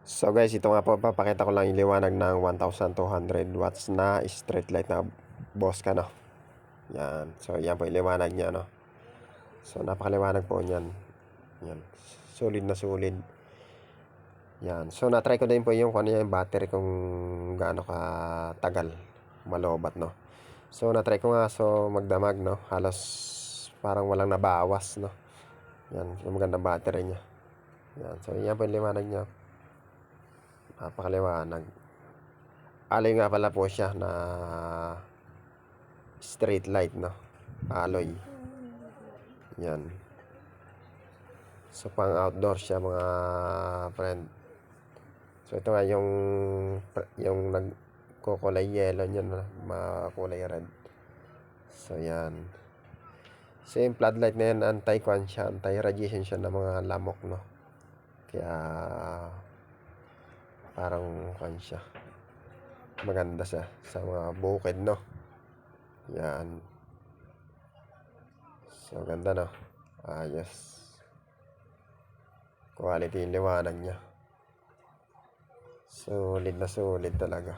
So guys, ito nga po, papakita ko lang yung liwanag ng 1200 watts na street light na Bosca, no? Yan. So yan po yung liwanag niya, no? So napakaliwanag po niyan. Yan. Solid na solid. Yan. So na-try ko din po yung kung ano yung battery kung gaano ka tagal malobat, no? So na-try ko nga, so magdamag, no? Halos parang walang nabawas, no? Yan. Yung maganda battery niya. Yan. So yan po yung liwanag niya. Napakaliwanag. Alloy nga pala po siya na street light, no? Alloy. Yan. So pang outdoor siya, mga friend. So ito nga yung nagkukulay yellow niyan, makulay red. So yan. So yung floodlight na yan, anti-kwan siya, anti-radiation siya ng mga lamok, no? Kaya parang kwan siya, maganda siya sa mga bukid, no? Yan. So ganda, no? Ayos. Quality yung liwanag niya. Solid na solid talaga.